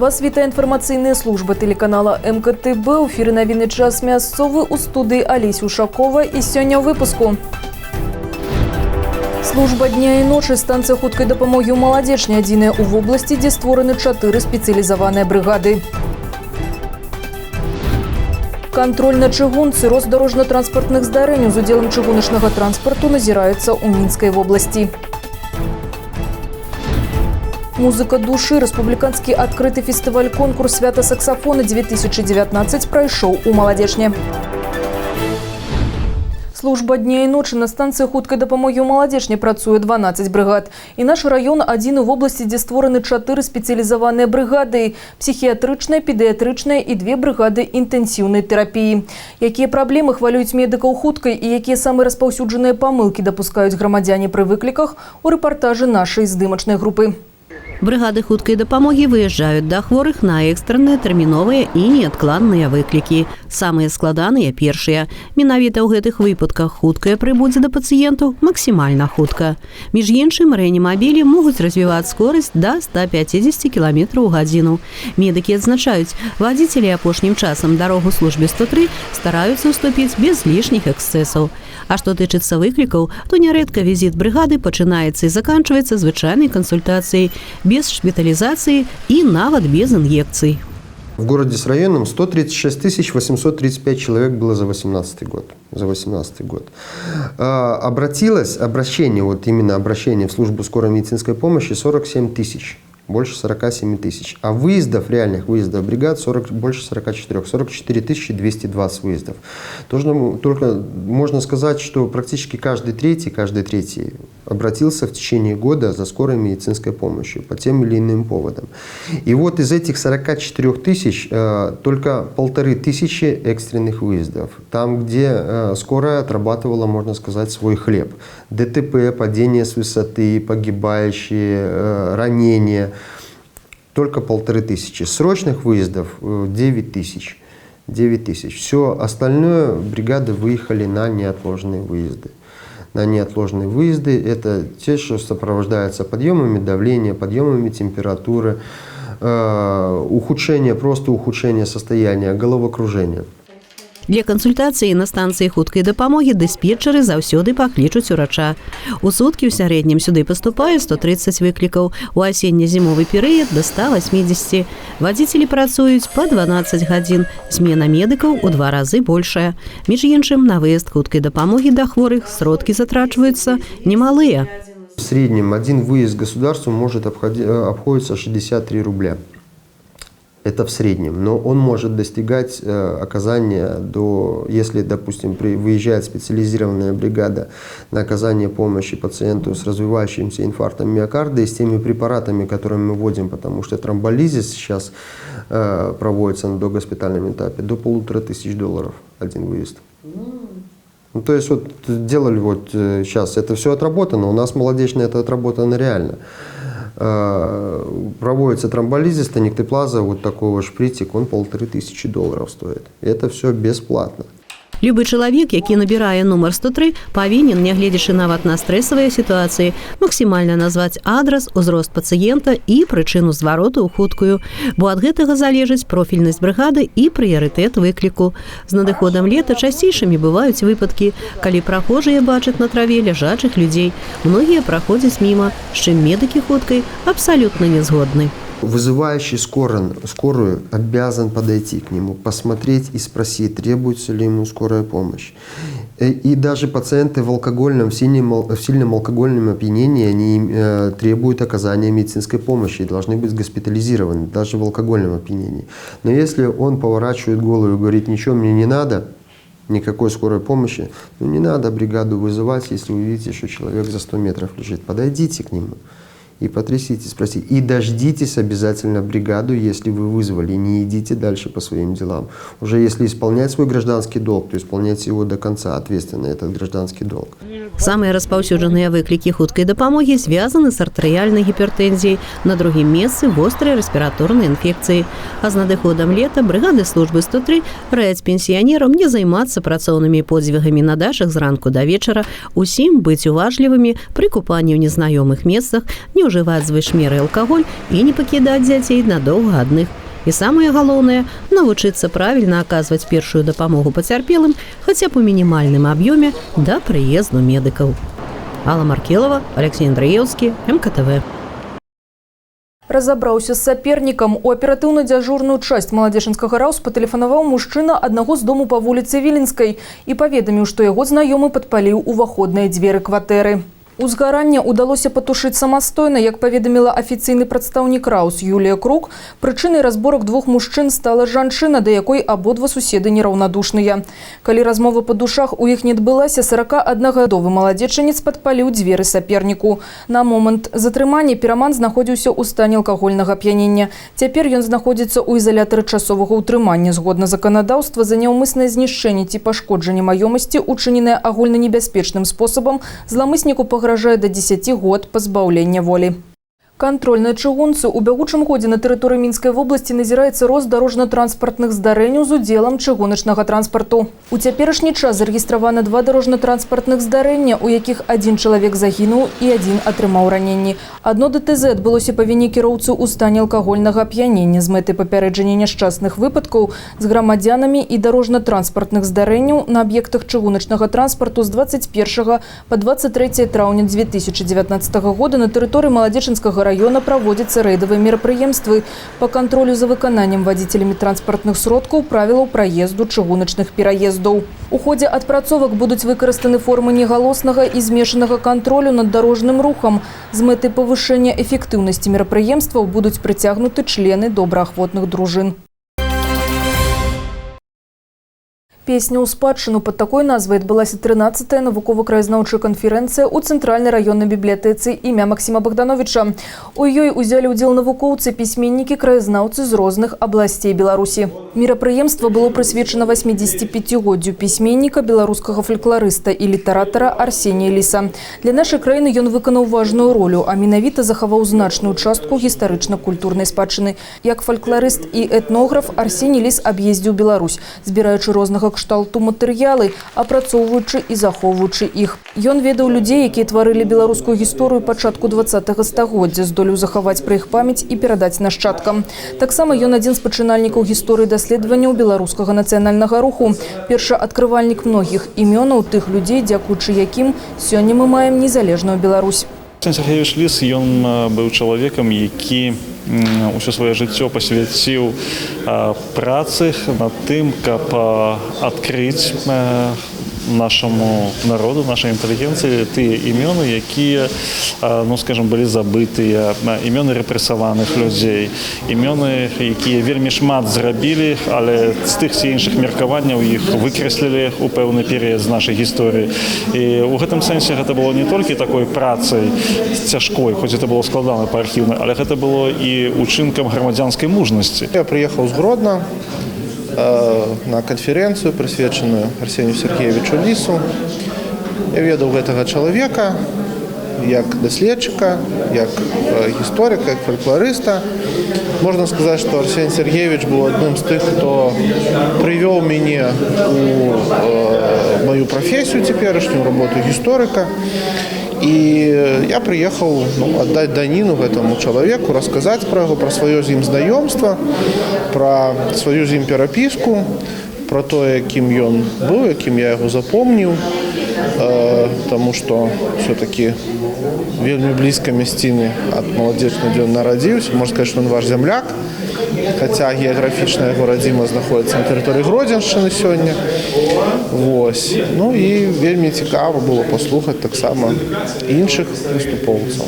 Вас вітає інформаційна служба телеканала МКТБ. У ефірі «Новинный час» місцевий, у студії Олеся Ушакова. І сьогодні у випуску. Служба дня і ночі. Станція хуткої допомоги у Молодежній єдина у області, де створені 4 спеціалізовані бригади. Контроль на чыгунцы, рост дорожно-транспортных здарэнняў з удзелам чыгуначнага транспарту назіраецца ў Мінскай вобласці. Музыка душы. Рэспубліканскі адкрыты фестываль-конкурс «Свята саксафона-2019» прайшоў у Маладзешне. Служба дня і ночі. На станції хуткої допомоги у Молодежні працює 12 бригад. І наш район один в області, де створені 4 спеціалізовані бригади – психіатрична, педіатрична і 2 бригади інтенсивної терапії. Які проблеми хвалюють медиків хуткої і які саме розповсюджені помилки допускають громадяни при викликах – у репортажі нашої здимочної групи. Бригады хуткай дапамогі выязджаюць да хворых на экстранныя, тэрміновыя і неадкладныя выклікі. Самыя складаныя першыя. Менавіта ў гэтых выпадках хуткая прыбудзе да пацыентаў максімальна хутка. Між іншым, рэанімабілі могуць развіваць скорасць да 150 км ў гадзіну. Медыкі адзначаюць, вадзіцелі апошнім часам дарогу службе 103 стараюцца ўступіць без лішніх эксцэсаў. А што тычыцца выклікаў, то нярэдка візіт брыгады пачынаецца і заканчваецца звычайнай кансультацыяй, без шпитализации и нават без инъекций. В городе с районом 136 835 человек было за 2018 год. Обращение в службу скорой медицинской помощи 47 тысяч. Больше 47 тысяч. А выездов, реальных выездов бригад больше 44. 44 220 выездов. Только можно сказать, что практически каждый третий обратился в течение года за скорой медицинской помощью по тем или иным поводам. И вот из этих 44 тысяч только 1500 экстренных выездов. Там, где скорая отрабатывала, можно сказать, свой хлеб. ДТП, падение с высоты, погибающие, ранения. Только 1500. Срочных выездов 9 тысяч. 9 тысяч. Все остальное бригады выехали на неотложные выезды. На неотложные выезды это те, что сопровождаются подъемами давления, подъемами температуры, ухудшение состояния, головокружения. Для кансультацыі на станцыі хуткай дапамогі дыспетчары заўсёды паклічуць урача. У суткі ў сярэднім сюды паступае 130 выклікаў, у асенне-зімовы перыяд да 180. Вадзіцелі працуюць па 12 гадзін, змена медыкаў у 2 разы большая. Між іншым, на выезд хуткай дапамогі да хворых сродкі затрачваюцца немалыя. В среднем один выезд государству может обходиться 63 рубля. Это в среднем, но он может достигать оказания если, допустим, выезжает специализированная бригада на оказание помощи пациенту с развивающимся инфарктом миокарда и с теми препаратами, которые мы вводим, потому что тромболизис сейчас проводится на догоспитальном этапе, до $1500 один выезд. То есть вот делали сейчас, это все отработано, у нас Молодежная это отработано реально. Проводится тромболизис, тониктоплаза, такой шприцик, он $1500 стоит. Это все бесплатно. Любы чалавек, які набірае нумар 103, павінен, нягледзячы нават на стрэсавыя сітуацыі, максімальна назваць адрас, узрост пацыента і прычыну звароту ў хуткую, бо ад гэтага залежыць профільнасць брыгады і прыярытэт выкліку. З надыходам лета часцейшымі бываюць выпадкі, калі прахожыя бачаць на траве ляжачых людзей. Многія праходзяць міма, з чым медыкі хуткай абсалютна не згодны. Вызывающий скорую обязан подойти к нему, посмотреть и спросить, требуется ли ему скорая помощь. И даже пациенты в сильном алкогольном опьянении они требуют оказания медицинской помощи и должны быть госпитализированы, даже в алкогольном опьянении. Но если он поворачивает голову и говорит, ничего мне не надо, никакой скорой помощи, не надо бригаду вызывать, если вы видите, что человек за 100 метров лежит. Подойдите к нему. И потрясите, спросите. И дождитесь обязательно бригаду, если вы вызвали. Не идите дальше по своим делам. Уже если исполнять свой гражданский долг, то исполняйте его до конца, ответственно этот гражданский долг. Самыя распаўсюджаныя выклікі хуткай дапамогі звязаны з артэрыяльнай гіпертэнзіяй, на другім месцы вострай рэспіраторнай інфекцыі. А з надыходам лета брыгады службы 103 раяць пенсіянерам не займацца працоўнымі подзвігамі на дачах зранку да вечара, усім быць уважлівымі пры купанні ў незнаёмых месцах, не ўжываць звышмеры алкаголь і не пакідаць дзяцей надоўга адных. І самае галоўнае – навучыцца правільна аказваць першую дапамогу пацярпелым хаця б у мінімальным аб'ёме да прыезду медыкаў. Алла Маркелова, Алексей Андраеўскі, МКТВ. Разабраўся з сапернікам. У аператыўна-дзяжурную часць Маладзечынскага раўс патэлефанаваў мужчына аднаго з дому па вуліцы Віленскай і паведаміў, што яго знаёмы падпаліў уваходныя дзверы кватэры. Узгаранне ўдалося патушыць самастойна, як паведаміла афіцыйны прадстаўнік раўс Юлія Крук. Прычынай разборак двух мужчын стала жанчына, да якой абодва суседы нераўнадушныя. Калі размова па душах у іх не адбылася, 41-гадовы маладзечанец падпаліў дзверы саперніку. На момант затрымання піраман знаходзіўся ў стане алкагольнага ап'янення. Цяпер ён знаходзіцца ў ізалятары часовага ўтрымання. Згодна заканадаўства, за няўмыснае знішчэнне ці пашкоджанне маёмасці, учыненае агульнанебяспечным спосабам, зламысніку пагражае да 10 год пазбаўлення волі. Кантроль на чыгунцы. У бягучым годзе на тэрыторыі Мінскай вобласці назіраецца рост дарожна-транспартных здарэнняў з удзелам чыгуначнага транспарту. У цяперашні час зарэгістравана 2 дарожна-транспартных здарэння, у якіх 1 чалавек загінуў і 1 атрымаў раненні. Адно ДТЗ адбылося па віне кіроўцы ў стане алкагольнага ап'янення з мэтай папярэджання няшчасных выпадкаў з грамадзянамі і дарожна-транспартных здарэнняў на аб'ектах чыгуначнага транспарту з 21 па 23 траўня 2019 года на тэрыторыі Маладзечынскага района праводзяцца рэйдавыя мерапрыемствы па кантролю за выкананнем вадзіцелямі транспартных сродкаў правілаў праезду чыгуначных пераездаў. У ходзе адпрацовак будуць выкарыстаны формы негалоснага і змешанага кантролю над дарожным рухам. З мэтай павышэння эфектыўнасці мерапрыемстваў будуць прыцягнуты члены добраахвотных дружын. Песня ў спадчыну. Пад такой назвай адбылася 13-я навукова-краязнаўчая канферэнцыя ў цэнтральнай раённай бібліятэцы імя Максіма Богдановича. У ёй узялі ўдзел навукоўцы, пісьменнікі, краязнаўцы з розных абласцей Беларусі. Мерапрыемства было прысвечана 85-годдзю пісьменніка, беларускага фалькларыста і літаратара Арсенія Ліса. Для нашай краіны ён выканаў важную ролю, а менавіта захаваў значную частку гістарычна-культурнай спадчыны. Як фалькларыст і этнограф Арсеній Ліс аб'ездзіў Беларусь, збіраючы рознага кшталту матэрыялы, апрацоўваючы і захоўваючы іх. Ён ведаў людзей, якія тварылі беларускую гісторыю пачатку 20-го стагоддзя, здолеў захаваць пра іх памяць і перадаць нашчадкам. Таксама ён адзін з пачынальнікаў гісторыі даследаванняў беларускага нацыянальнага руху, першаадкрывальнік многіх імёнаў тых людзей, дзякуючы якім сёння мы маем незалежную Беларусь. Арсеній Сергійович Ліс, ён быў чалавекам, які ўсё сваё жыццё пасвяціў працы над тым, каб адкрыць нашаму народу, нашай інтэлігенцыі тыя імёны, якія, скажем, былі забытыя, імёны рэпрэсаваных людзей, імёны, якія вельмі шмат зрабілі, але з тых ці іншых меркаванняў іх выкрэслілі ў пэўны перыяд з нашай гісторыі. І ў гэтым сэнсе гэта было не толькі такой працай цяжкой, хоць это было складана па архіўнай, але гэта было і учынкам грамадзянскай мужнасці. Я прыехаў з Гродна на канферэнцыю, прысвечаную Арсенію Сергеевичу Лісу. Я ведаў гэтага чалавека як даследчыка, як гісторыка, як фалькларыста. Можна сказаць, што Арсеній Сергеевич быў адным з тых, хто прывёў мяне у маю прафесію цяперашнюю, работу гісторыка. І я прыехаў аддаць даніну гэтаму чалавеку, расказаць пра яго, пра сваё з ім знаёмства, пра сваю з ім перапіску, пра тое, якім ён быў, якім я яго запомніў, таму што ўсё-такі вельмі блізка мясціны ад Маладзечна, дзе ён нарадзіўся. Можна сказаць, што ён ваш зямляк, хаця геаграфічна яго радзіма знаходзіцца на тэрыторыі Гродзеншчыны сёння. Вось. Ну і вельмі цікава было паслухаць таксама іншых выступоўцаў.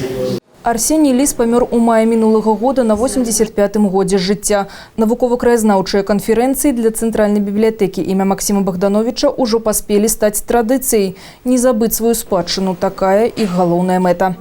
Арсеній Ліс памёр у маі мінулага года на 85-м годзе жыцця. Навукова-краязнаўчыя канферэнцыі для цэнтральнай бібліятэкі імя Максіма Богдановича ўжо паспелі стаць традыцыяй. Не забыць сваю спадчыну – такая іх галоўная мэта.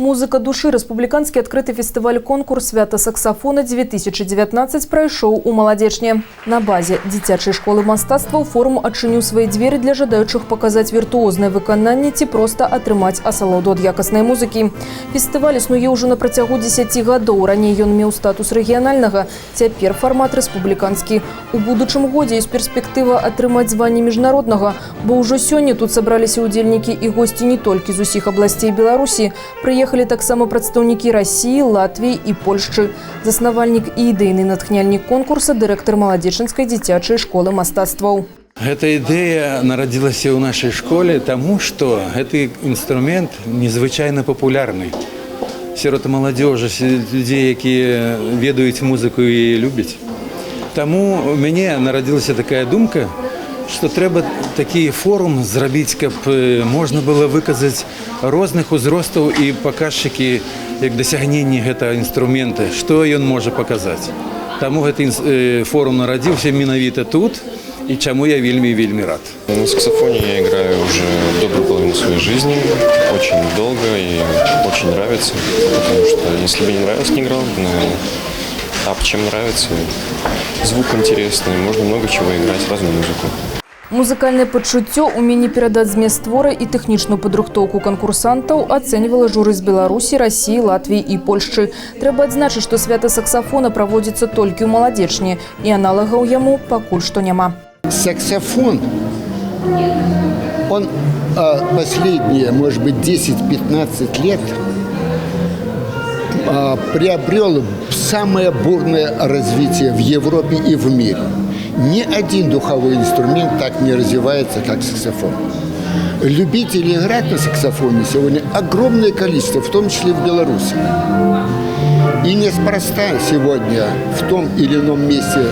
Музыка души. Республиканский открытый фестиваль-конкурс «Свято саксофона-2019» пройшоў у Маладзечні. На базе дзіцячай школы мастацтваў форум адчыніў свае дзверы для жадаючых паказаць віртуознае выкананне ці проста атрымаць асалоду ад якаснай музыкі. Фестываль існуе ўжо на працягу 10 гадоў. Раней ён меў статус рэгіянальнага, цяпер фармат рэспубліканскі. У будучым годзе ёсць перспектыва атрымаць званне міжнароднага, бо ўжо сёння тут сабраліся ўдзельнікі і госці не толькі з усіх абласцей Беларусі. Прыехалі таксама прадстаўнікі Расіі, Латвіі і Польшчы. Заснавальнік і ідэйны натхняльнік конкурса, дырэктар Маладзечынскай дзіцячай школы мастацтваў. Эта идея народилась в нашей школе, тому что этот инструмент незвычайно популярный. Сярод молодежи, людей, которые ведают музыку и любят. Тому у меня народилась такая думка, что треба такий форум зробити, щоб можна було виказати різних узростів і показчики як досягнення цього інструменту, що він може показати. Тому цей форум народився менавіта тут, и чему я вельми рад. На саксофоне я играю уже добрую половину своей жизни, очень долго и очень нравится, потому что если бы не нравилось, не играл бы, наверное. А чем нравится, звук интересный, можно много чего играть, разную музыку. Музыкальнае пачуццё, уменне перадаць змест твора і тэхнічную падрыхтоўку канкурсантаў ацэньвала журы з Беларусі, Расіі, Латвіі і Польшчы. Трэба адзначыць, што свята саксафона праводзіцца толькі ў Маладзечні, і аналагаў яму пакуль што няма. Саксофон, он последние, может быть, 10-15 лет приобрел самое бурное развитие в Европе и в мире. Ни один духовой инструмент так не развивается, как саксофон. Любителей играть на саксофоне сегодня огромное количество, в том числе в Беларуси. И неспроста сегодня в том или ином месте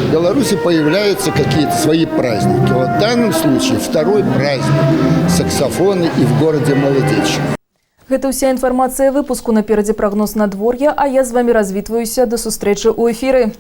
в Беларуси появляются какие-то свои праздники. Вот в данном случае второй праздник саксофона и в городе Маладзечна. Гэта ўся інфармацыя выпуску. Наперадзе прагноз надвор'я, а я з вамі развітваюся. Да сустрэчы ў эфіры.